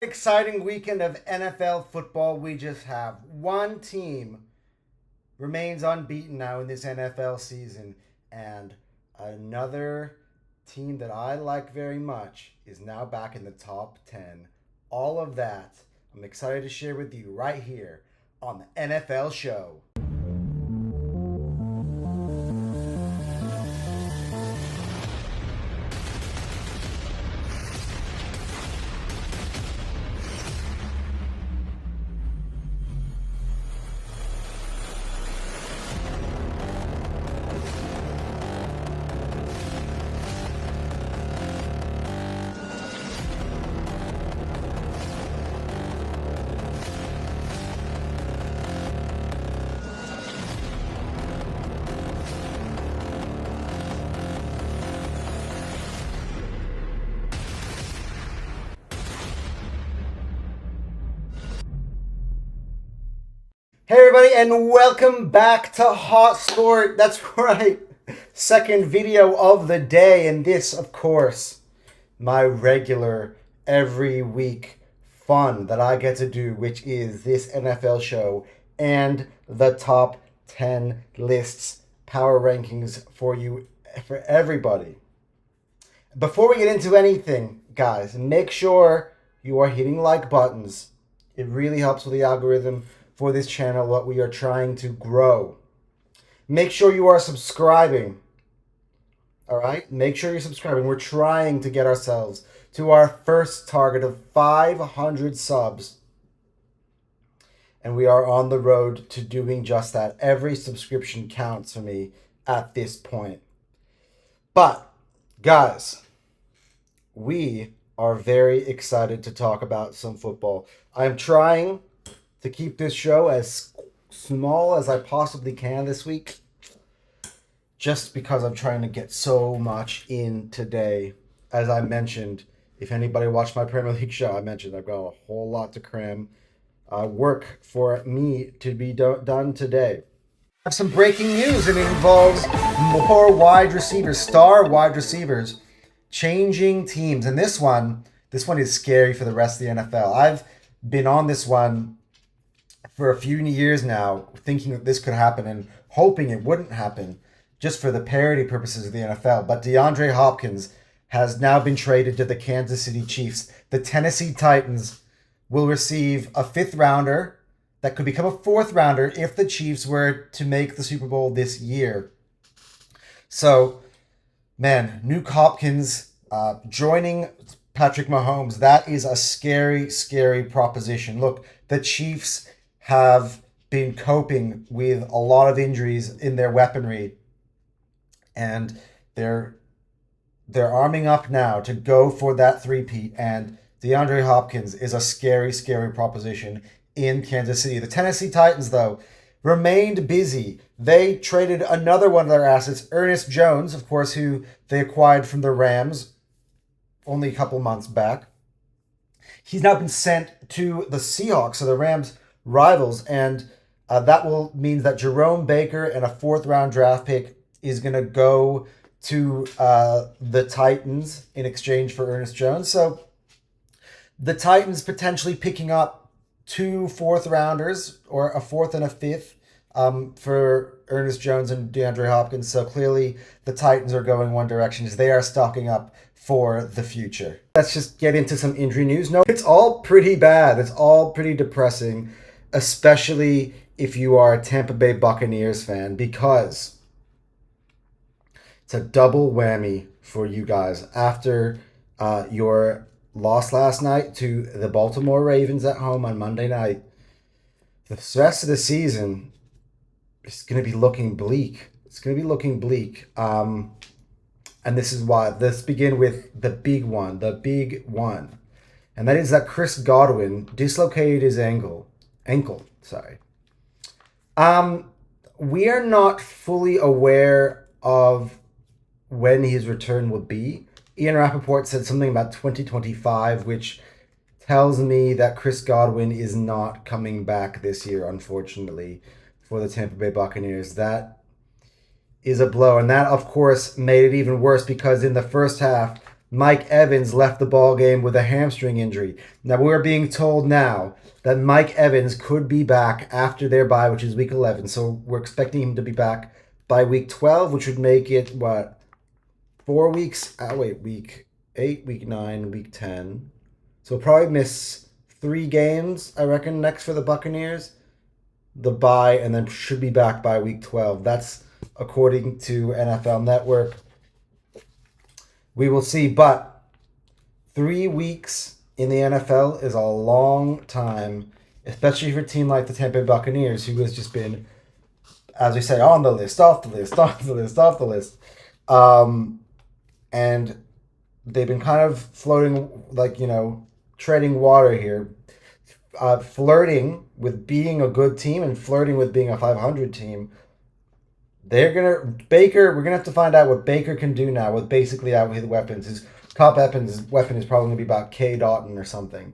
Exciting weekend of NFL football we just have. One team remains unbeaten now in this NFL season, and another team that I like very much is now back in the top 10. All of that I'm excited to share with you right here on the NFL show. Hey everybody, and welcome back to Hot Sport. That's right, second video of the day, and this, of course, my regular every week fun that I get to do, which is this NFL show and the top 10 lists, power rankings for you, for everybody. Before we get into anything, guys, make sure you are hitting like buttons. It really helps with the algorithm for this channel, what we are trying to grow. Make sure you are subscribing. All right? Make sure you're subscribing. We're trying to get ourselves to our first target of 500 subs. And we are on the road to doing just that. Every subscription counts for me at this point. But, guys, we are very excited to talk about some football. I'm trying to keep this show as small as I possibly can this week, just because I'm trying to get so much in today. As I mentioned, if anybody watched my Premier League show, I mentioned I've got a whole lot to cram. Work for me to be done today. I have some breaking news, and it involves more wide receivers, star wide receivers, changing teams. And this one is scary for the rest of the NFL. I've been on this one for a few years now, thinking that this could happen and hoping it wouldn't happen just for the parity purposes of the NFL. But DeAndre Hopkins has now been traded to the Kansas City Chiefs. The Tennessee Titans will receive a fifth rounder that could become a fourth rounder if the Chiefs were to make the Super Bowl this year. So, man, Nuke Hopkins joining Patrick Mahomes, that is a scary, scary proposition. Look, the Chiefs have been coping with a lot of injuries in their weaponry, and they're arming up now to go for that three-peat, and DeAndre Hopkins is a scary, scary proposition in Kansas City. The Tennessee Titans, though, remained busy. They traded another one of their assets, Ernest Jones, of course, who they acquired from the Rams only a couple months back. He's now been sent to the Seahawks, so the Rams' rivals, and that will mean that Jerome Baker and a fourth-round draft pick is going to go to the Titans in exchange for Ernest Jones. So the Titans potentially picking up 2 fourth-rounders, or a fourth and a fifth, for Ernest Jones and DeAndre Hopkins. So clearly the Titans are going one direction, as they are stocking up for the future. Let's just get into some injury news. No, it's all pretty bad. It's all pretty depressing, especially if you are a Tampa Bay Buccaneers fan, because it's a double whammy for you guys. After your loss last night to the Baltimore Ravens at home on Monday night, the rest of the season is going to be looking bleak. It's going to be looking bleak. And this is why. Let's begin with the big one. And that is that Chris Godwin dislocated his ankle. We are not fully aware of when his return will be. Ian Rappaport said something about 2025, which tells me that Chris Godwin is not coming back this year, unfortunately, for the Tampa Bay Buccaneers. That is a blow. And that, of course, made it even worse because in the first half, Mike Evans left the ball game with a hamstring injury. Now we're being told now that Mike Evans could be back after their bye, which is week 11. So we're expecting him to be back by week 12, which would make it what, 4 weeks? Week 8, week 9, week 10. So we'll probably miss 3 games, I reckon, next for the Buccaneers. The bye, and then should be back by week 12. That's according to NFL Network. We will see, but 3 weeks in the NFL is a long time, especially for a team like the Tampa Bay Buccaneers, who has just been, as we say, on the list, off the list, off the list, off the list. And they've been kind of floating, like, treading water here, flirting with being a good team and flirting with being a 500 team. We're gonna have to find out what Baker can do now with basically out his weapons. His top weapon is probably gonna be about K. Dotton or something.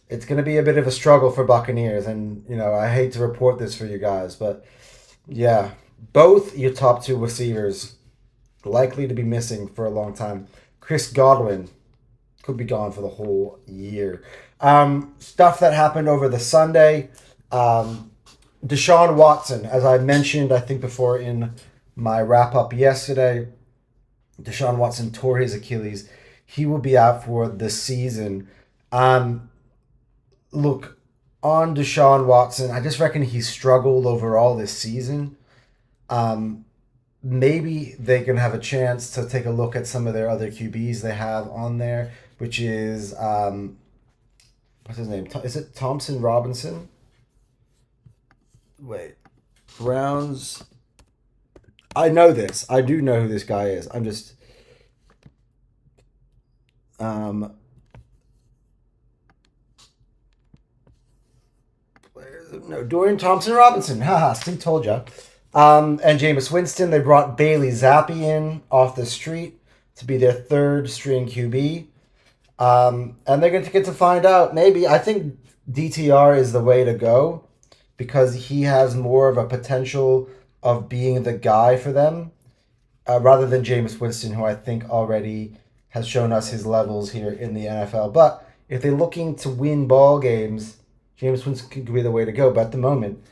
It's gonna be a bit of a struggle for Buccaneers, and I hate to report this for you guys, but yeah, both your top 2 receivers likely to be missing for a long time. Chris Godwin could be gone for the whole year. Stuff that happened over the Sunday. Deshaun Watson, as I mentioned, I think before in my wrap-up yesterday, Deshaun Watson tore his Achilles. He will be out for the season. Look, on Deshaun Watson, I just reckon he struggled overall this season. Maybe they can have a chance to take a look at some of their other QBs they have on there, which is, what's his name? Is it Thompson Robinson? Wait, Browns. I know this. I do know who this guy is. I'm just. Dorian Thompson Robinson. Haha, Steve told ya. And Jameis Winston. They brought Bailey Zappi in off the street to be their 3rd string QB. And they're going to get to find out. Maybe. I think DTR is the way to go, because he has more of a potential of being the guy for them, rather than Jameis Winston, who I think already has shown us his levels here in the NFL. But if they're looking to win ball games, Jameis Winston could be the way to go. But at the moment,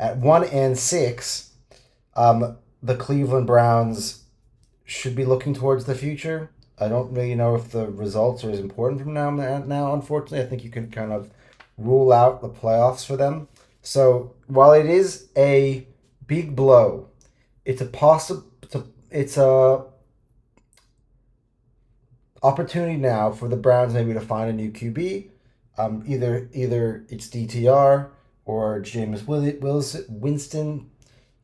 at 1-6, the Cleveland Browns should be looking towards the future. I don't really know if the results are as important from now, unfortunately. I think you can kind of rule out the playoffs for them. So while it is a big blow, it's a opportunity now for the Browns maybe to find a new QB. Either it's DTR or Jameis Winston,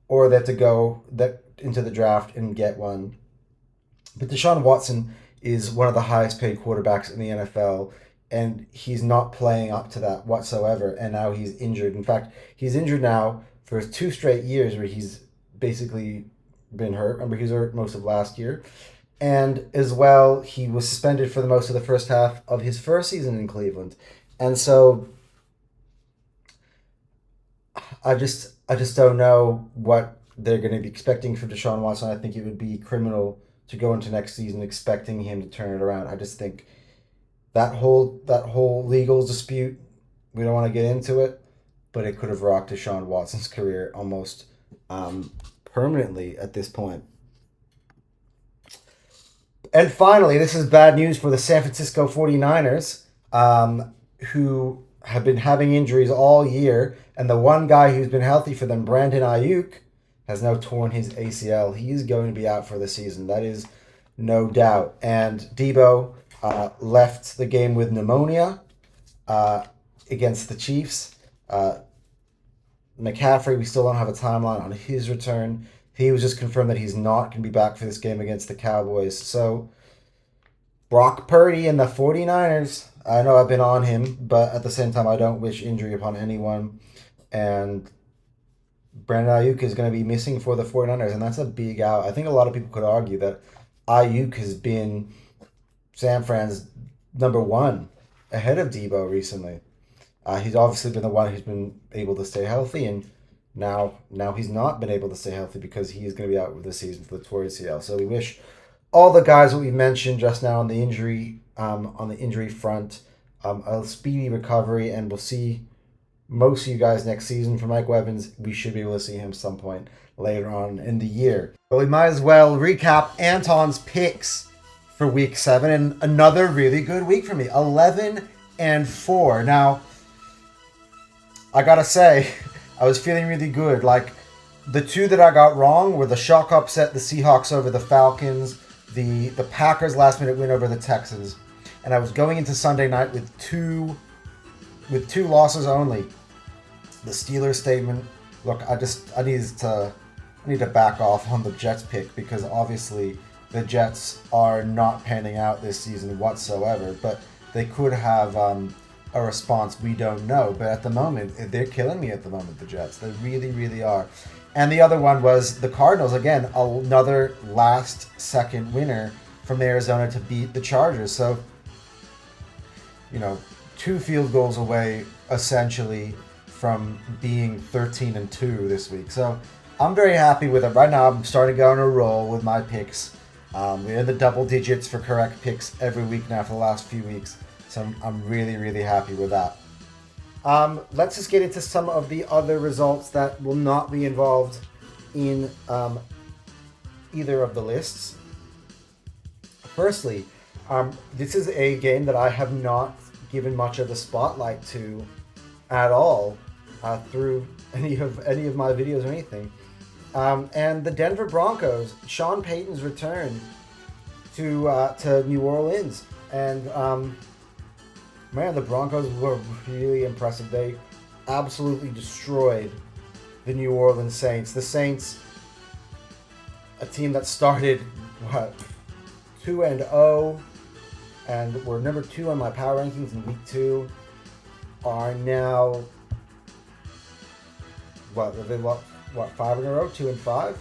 or they have to go into the draft and get one. But Deshaun Watson is one of the highest paid quarterbacks in the NFL, and he's not playing up to that whatsoever, and now he's injured. In fact, he's injured now for 2 straight years where he's basically been hurt. Remember, he was hurt most of last year. And as well, he was suspended for the most of the first half of his first season in Cleveland. And so I just don't know what they're going to be expecting from Deshaun Watson. I think it would be criminal to go into next season expecting him to turn it around. I just think that whole legal dispute, we don't want to get into it, but it could have rocked Deshaun Watson's career almost permanently at this point. And finally, this is bad news for the San Francisco 49ers, who have been having injuries all year. And the one guy who's been healthy for them, Brandon Ayuk, has now torn his ACL. He is going to be out for the season. That is no doubt. And Debo left the game with pneumonia against the Chiefs. McCaffrey, we still don't have a timeline on his return. He was just confirmed that he's not going to be back for this game against the Cowboys. So, Brock Purdy and the 49ers, I know I've been on him, but at the same time, I don't wish injury upon anyone. And Brandon Ayuk is going to be missing for the 49ers, and that's a big out. I think a lot of people could argue that Ayuk has been San Fran's number one ahead of Debo recently. He's obviously been the one who's been able to stay healthy, and now he's not been able to stay healthy because he is going to be out with the season for the torn ACL. So we wish all the guys that we mentioned just now on the injury front, a speedy recovery, and we'll see most of you guys next season. For Mike Evans, we should be able to see him some point later on in the year. But we might as well recap Anton's picks for week 7, and another really good week for me. 11-4. Now, I gotta say, I was feeling really good. Like, the two that I got wrong were the shock upset, the Seahawks over the Falcons, the Packers last minute win over the Texans. And I was going into Sunday night with two losses only. The Steelers statement. Look, I need to back off on the Jets pick, because obviously the Jets are not panning out this season whatsoever. But they could have a response, we don't know. But at the moment, they're killing me at the moment, the Jets. They really, really are. And the other one was the Cardinals. Again, another last-second winner from Arizona to beat the Chargers. So, 2 field goals away, essentially, from being 13-2 this week. So I'm very happy with it. Right now, I'm starting to go on a roll with my picks. We're in the double digits for correct picks every week now for the last few weeks. So I'm really, really happy with that. Let's just get into some of the other results that will not be involved in either of the lists. Firstly, this is a game that I have not given much of the spotlight to at all through any of my videos or anything. And the Denver Broncos, Sean Payton's return to New Orleans. And man, the Broncos were really impressive. They absolutely destroyed the New Orleans Saints. The Saints, a team that started, 2-0, and were number 2 on my power rankings in week 2, are now, 5 in a row? 2-5?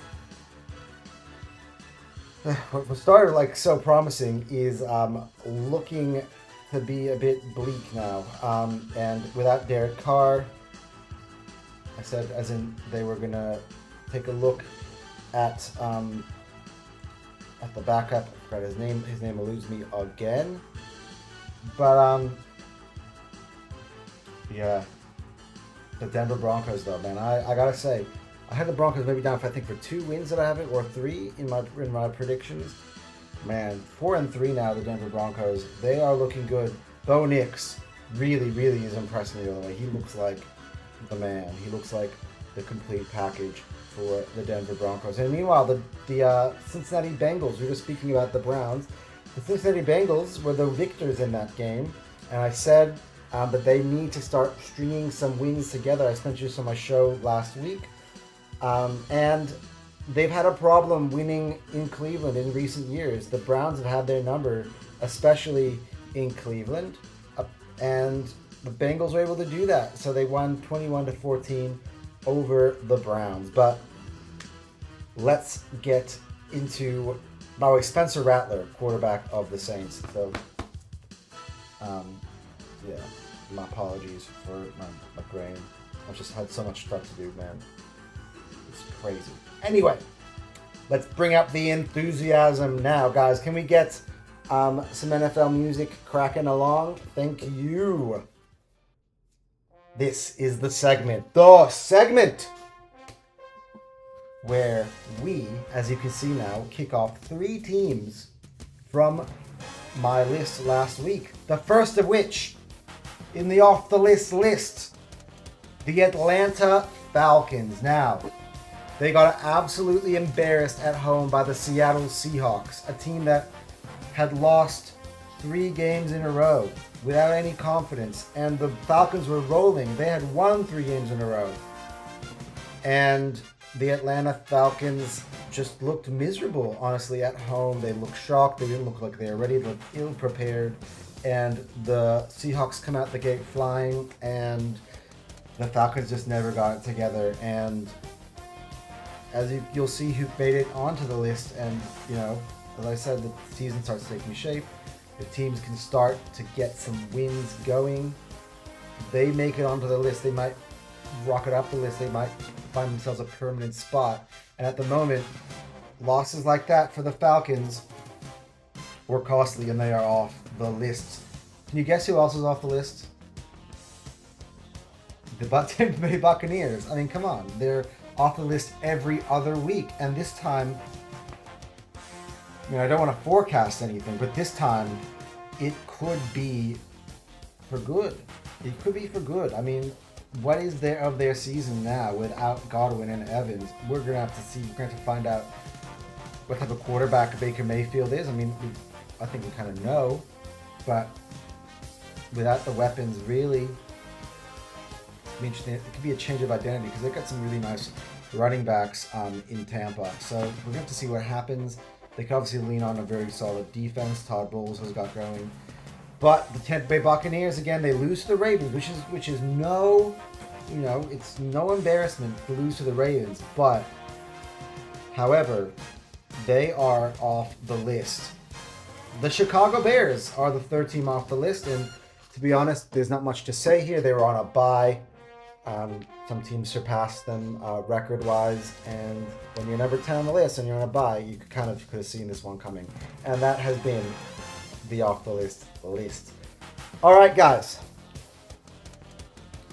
What started so promising is looking to be a bit bleak now. And without Derek Carr, I said as in they were gonna take a look at the backup. I forgot his name. His name eludes me again. But yeah, the Denver Broncos though, man. I gotta say, I had the Broncos maybe down for 2 wins that I have it, or 3 in my predictions. Man, 4-3 now. The Denver Broncos, they are looking good. Bo Nix really, really is impressing me. By the way, he looks like the man. He looks like the complete package for the Denver Broncos. And meanwhile, the Cincinnati Bengals. We were speaking about the Browns. The Cincinnati Bengals were the victors in that game, and I said that they need to start stringing some wins together. I sent you some on my show last week, and they've had a problem winning in Cleveland in recent years. The Browns have had their number, especially in Cleveland, and the Bengals were able to do that. So they won 21-14 over the Browns. But let's get into, by the way, Spencer Rattler, quarterback of the Saints. So, yeah, my apologies for my brain. I've just had so much stuff to do, man. It's crazy. Anyway, let's bring up the enthusiasm now, guys. Can we get some NFL music cracking along? Thank you. This is the segment where we, as you can see now, kick off 3 teams from my list last week. The first of which, in the off the list, the Atlanta Falcons. Now, they got absolutely embarrassed at home by the Seattle Seahawks, a team that had lost 3 games in a row without any confidence, and the Falcons were rolling. They had won 3 games in a row, and the Atlanta Falcons just looked miserable, honestly, at home. They looked shocked. They didn't look like they were ready. They looked ill-prepared, and the Seahawks come out the gate flying, and the Falcons just never got it together. And as you'll see who made it onto the list, and, as I said, the season starts taking shape. The teams can start to get some wins going. They make it onto the list. They might rocket up the list. They might find themselves a permanent spot. And at the moment, losses like that for the Falcons or costly, and they are off the list. Can you guess who else is off the list? The Tampa Bay Buccaneers. I mean, come on. They're off the list every other week. And this time, I mean, I don't want to forecast anything, but this time it could be for good. It could be for good. I mean, what is there of their season now without Godwin and Evans? We're going to have to see. We're going to have to find out what type of quarterback Baker Mayfield is. I mean, I think we kind of know, but without the weapons, really, interesting. It could be a change of identity because they've got some really nice running backs in Tampa. So we're going to have to see what happens. They can obviously lean on a very solid defense. Todd Bowles has got going. But the Tampa Bay Buccaneers, again, they lose to the Ravens, which is no, it's no embarrassment to lose to the Ravens. But, however, they are off the list. The Chicago Bears are the third team off the list. And to be honest, there's not much to say here. They were on a bye. Some teams surpassed them record-wise, and when you're number 10 on the list and you're on a bye, you could have seen this one coming. And that has been the off the list. All right, guys.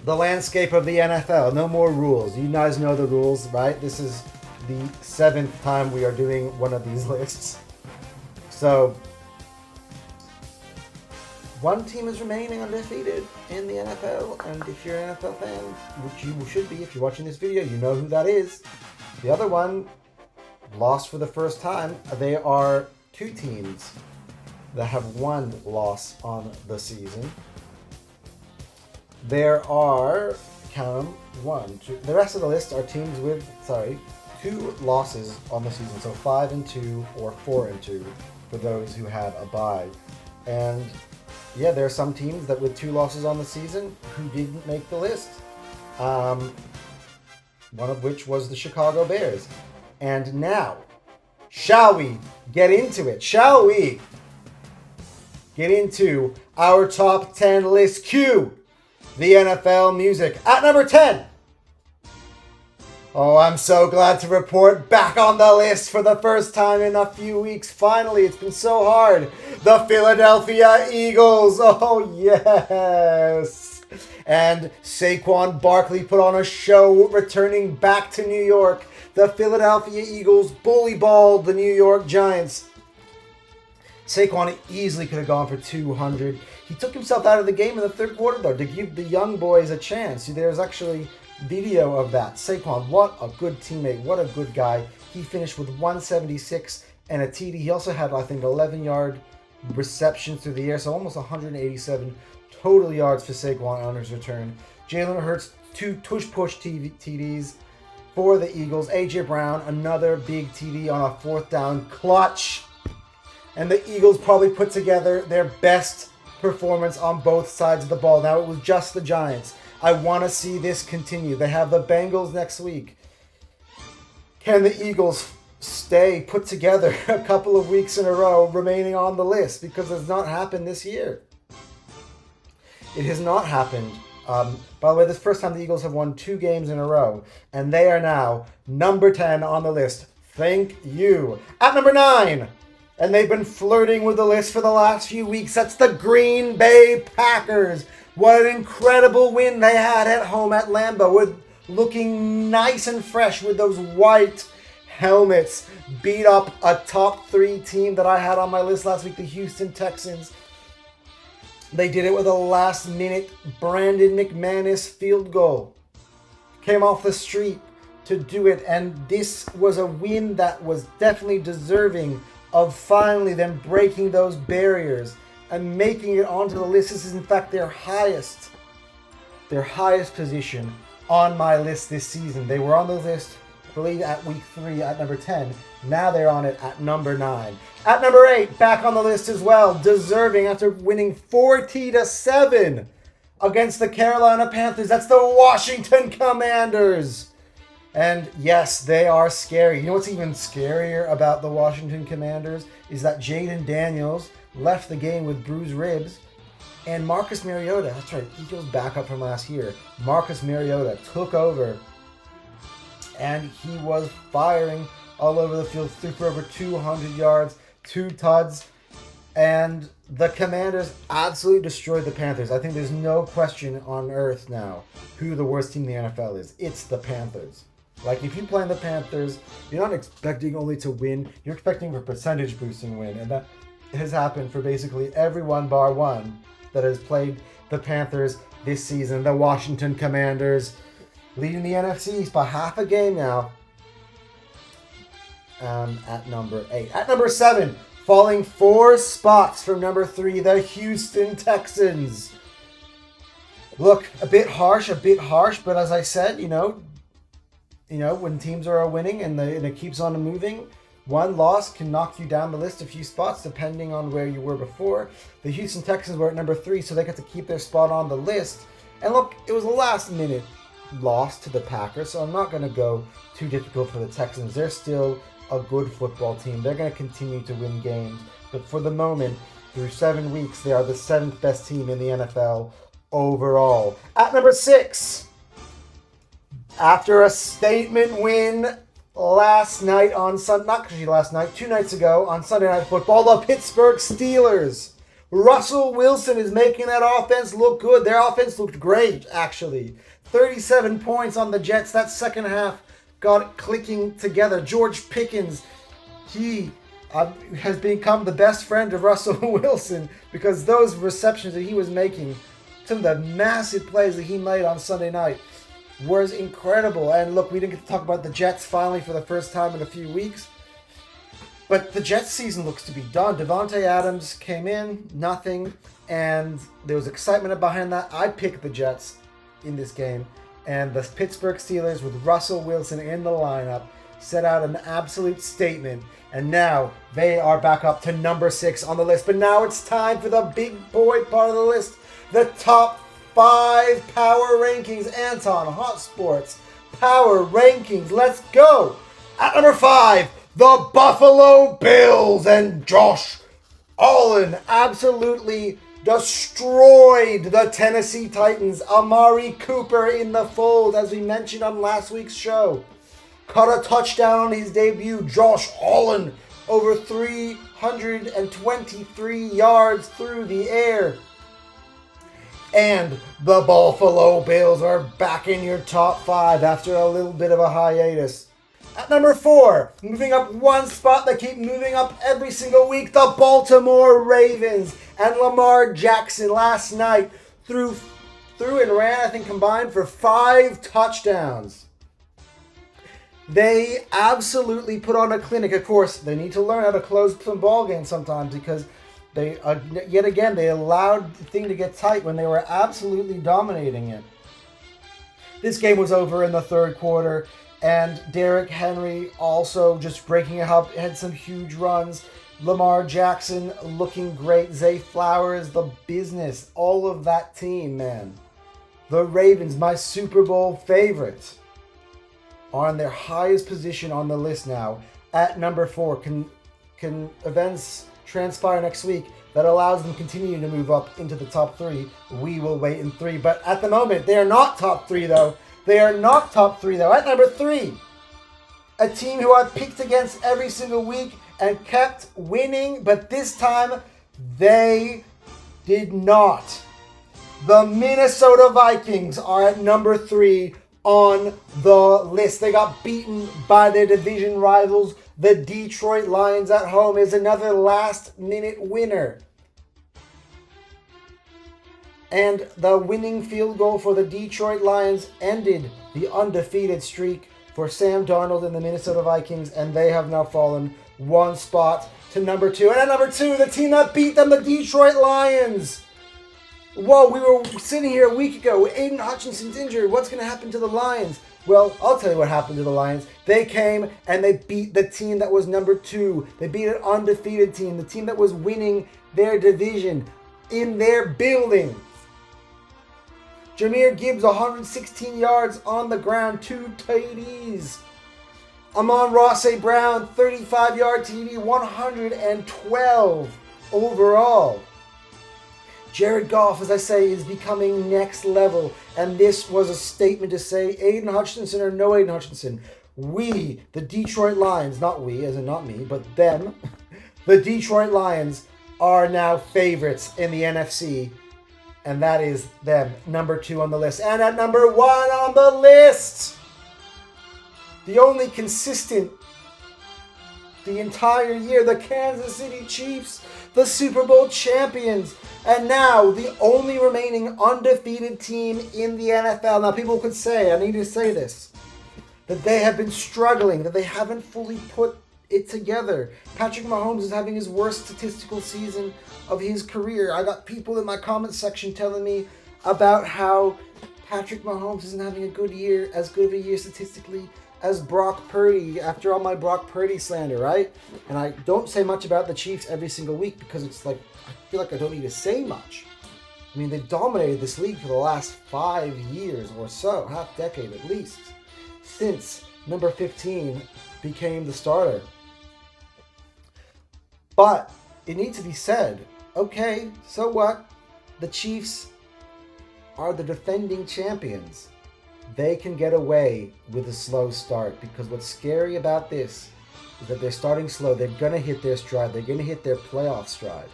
The landscape of the NFL. No more rules. You guys know the rules, right? This is the 7th time we are doing one of these lists. So, one team is remaining undefeated in the NFL, and if you're an NFL fan, which you should be if you're watching this video, you know who that is. The other one lost for the first time. There are 2 teams that have 1 loss on the season. There are, count them, 1, 2. The rest of the list are teams with, 2 losses on the season. So 5-2 or 4-2 for those who have a bye. And yeah, there are some teams that with 2 losses on the season who didn't make the list. One of which was the Chicago Bears. And now, shall we get into it? Shall we get into our top 10 list? Cue the NFL music. At number 10. Oh, I'm so glad to report back on the list for the first time in a few weeks. Finally, it's been so hard. The Philadelphia Eagles. Oh, yes. And Saquon Barkley put on a show returning back to New York. The Philadelphia Eagles bully balled the New York Giants. Saquon easily could have gone for 200. He took himself out of the game in the third quarter, though, to give the young boys a chance. There's actually video of that. Saquon, what a good teammate, what a good guy. He finished with 176 and a TD. He also had, I think, 11-yard receptions through the air, so almost 187 total yards for Saquon on his return. Jalen Hurts, 2 tush-push TDs for the Eagles. A.J. Brown, another big TD on a 4th down clutch. And the Eagles probably put together their best performance on both sides of the ball. Now, it was just the Giants. I want to see this continue. They have the Bengals next week. Can the Eagles stay put together a couple of weeks in a row, remaining on the list? Because it's not happened this year. It has not happened. By the way, this is the first time the Eagles have won 2 games in a row. And they are now number 10 on the list. Thank you. At number 9. And they've been flirting with the list for the last few weeks. That's the Green Bay Packers. What an incredible win they had at home at Lambeau, with looking nice and fresh with those white helmets. Beat up a top 3 team that I had on my list last week, the Houston Texans. They did it with a last-minute Brandon McManus field goal. Came off the street to do it, and this was a win that was definitely deserving of finally them breaking those barriers and making it onto the list. This is, in fact, their highest position on my list this season. They were on the list, I believe, at week 3 at number 10. Now they're on it at number 9. At number 8, back on the list as well, deserving after winning 40-7 against the Carolina Panthers. That's the Washington Commanders. And yes, they are scary. You know what's even scarier about the Washington Commanders is that Jaden Daniels left the game with bruised ribs, and Marcus Mariota, that's right, Eagles backup from last year, Marcus Mariota took over, and he was firing all over the field, threw for over 200 yards, 2 tuds. And the Commanders absolutely destroyed the Panthers. I think there's no question on earth now who the worst team in the NFL is. It's the Panthers. Like, if you play in the Panthers, you're not expecting only to win, you're expecting a percentage boosting win. And that has happened for basically everyone bar one that has played the Panthers this season. The Washington Commanders leading the NFC East by half a game now. At number 8. At number 7, falling 4 spots from number 3, the Houston Texans. Look, a bit harsh, but as I said, when teams are winning and it keeps on moving, one loss can knock you down the list a few spots depending on where you were before. The Houston Texans were at number 3, so they get to keep their spot on the list. And look, it was a last-minute loss to the Packers, so I'm not going to go too difficult for the Texans. They're still a good football team. They're going to continue to win games. But for the moment, through 7 weeks, they are the 7th best team in the NFL overall. At number 6, after a statement win last night on Sunday, not actually last night, 2 nights ago on Sunday Night Football, the Pittsburgh Steelers. Russell Wilson is making that offense look good. Their offense looked great, actually. 37 points on the Jets. That second half got it clicking together. George Pickens, he has become the best friend of Russell Wilson because those receptions that he was making, some of the massive plays that he made on Sunday night was incredible. And look, we didn't get to talk about the Jets finally for the first time in a few weeks. But the Jets season looks to be done. Davante Adams came in, nothing, and there was excitement behind that. I picked the Jets in this game. And the Pittsburgh Steelers, with Russell Wilson in the lineup, set out an absolute statement. And now they are back up to number 6 on the list. But now it's time for the big boy part of the list. The top 5 power rankings. Anton, Hot Sports power rankings. Let's go. At number 5, the Buffalo Bills and Josh Allen absolutely destroyed the Tennessee Titans. Amari Cooper in the fold, as we mentioned on last week's show. Caught a touchdown on his debut. Josh Allen over 323 yards through the air. And the Buffalo Bills are back in your top 5 after a little bit of a hiatus. At number 4, moving up 1 spot, they keep moving up every single week, the Baltimore Ravens. And Lamar Jackson last night threw and ran, I think, combined for 5 touchdowns. They absolutely put on a clinic. Of course, they need to learn how to close some ball games sometimes because they, yet again, they allowed the thing to get tight when they were absolutely dominating it. This game was over in the third quarter. And Derrick Henry also just breaking it up, had some huge runs. Lamar Jackson looking great. Zay Flowers, the business. All of that team, man. The Ravens, my Super Bowl favorites, are in their highest position on the list now at number 4. Can events transpire next week that allows them to continue to move up into the top 3? We will wait in 3. But at the moment, they are not top 3, though. They are not top 3, though. At number 3, a team who I've picked against every single week and kept winning, but this time they did not. The Minnesota Vikings are at number 3 on the list. They got beaten by their division rivals. The Detroit Lions at home is another last-minute winner. And the winning field goal for the Detroit Lions ended the undefeated streak for Sam Darnold and the Minnesota Vikings, and they have now fallen 1 spot to number 2. And at number 2, the team that beat them, the Detroit Lions. Whoa, we were sitting here a week ago. Aiden Hutchinson's injured. What's going to happen to the Lions? Well, I'll tell you what happened to the Lions. They came and they beat the team that was number 2. They beat an undefeated team, the team that was winning their division in their building. Jahmyr Gibbs, 116 yards on the ground, 2 TDs. Amon-Ra St. Brown, 35-yard TD, 112 overall. Jared Goff, as I say, is becoming next level. And this was a statement to say, Aiden Hutchinson or no Aiden Hutchinson. We, the Detroit Lions, not we, as in not me, but them, the Detroit Lions are now favorites in the NFC, and that is them, number 2 on the list. And at number 1 on the list, the only consistent the entire year, the Kansas City Chiefs, the Super Bowl champions, and now the only remaining undefeated team in the NFL. Now, people could say, I need to say this, that they have been struggling, that they haven't fully put it together. Patrick Mahomes is having his worst statistical season of his career. I got people in my comment section telling me about how Patrick Mahomes isn't having a good year, as good of a year statistically as Brock Purdy, after all my Brock Purdy slander, right? And I don't say much about the Chiefs every single week because it's like, I feel like I don't need to say much. I mean, they've dominated this league for the last 5 years or so, half decade at least, since number 15 became the starter. But it needs to be said, okay, so what? The Chiefs are the defending champions. They can get away with a slow start, because what's scary about this is that they're starting slow. They're going to hit their stride. They're going to hit their playoff stride.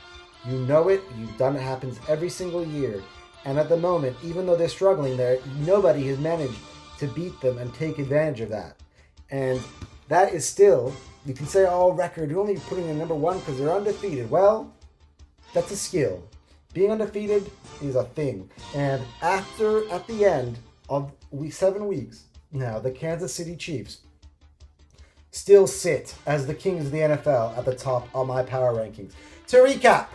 You know it. You've done it. Happens every single year. And at the moment, even though they're struggling there, nobody has managed to beat them and take advantage of that. And that is still, you can say, oh, record, you're only putting in number 1 because they're undefeated. Well, that's a skill. Being undefeated is a thing. And at the end of 7 weeks now, the Kansas City Chiefs still sit as the kings of the NFL at the top of my power rankings. To recap,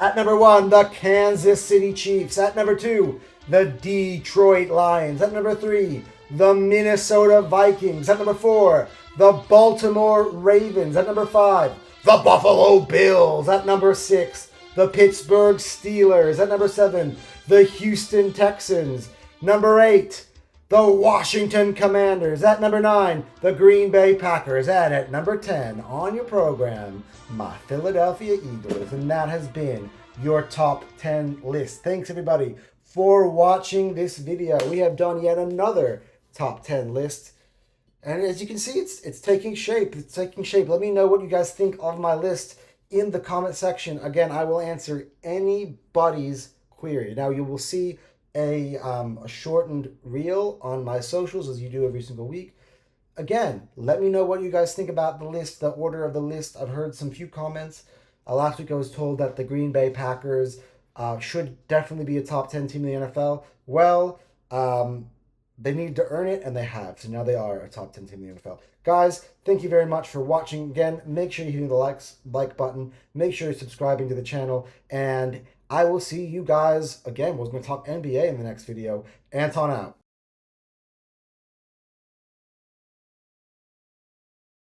at number 1, the Kansas City Chiefs. At number 2, the Detroit Lions. At number 3, the Minnesota Vikings. At number 4, the Baltimore Ravens. At number 5, the Buffalo Bills. At number 6, the Pittsburgh Steelers. At number 7, the Houston Texans. Number 8, the Washington Commanders. At number 9, the Green Bay Packers. And at number 10 on your program, my Philadelphia Eagles. And that has been your top 10 list. Thanks everybody for watching this video. We have done yet another top 10 list. And as you can see, it's taking shape. It's taking shape. Let me know what you guys think of my list in the comment section. Again, I will answer anybody's query. Now you will see a shortened reel on my socials, as you do every single week. Again, let me know what you guys think about the list, the order of the list. I've heard some few comments. Last week I was told that the Green Bay Packers should definitely be a top 10 team in the NFL. Well, they need to earn it, and they have. So now they are a top 10 team in the NFL. Guys, thank you very much for watching. Again, make sure you're hitting the like button. Make sure you're subscribing to the channel. And I will see you guys again. We're going to talk NBA in the next video. Anton out.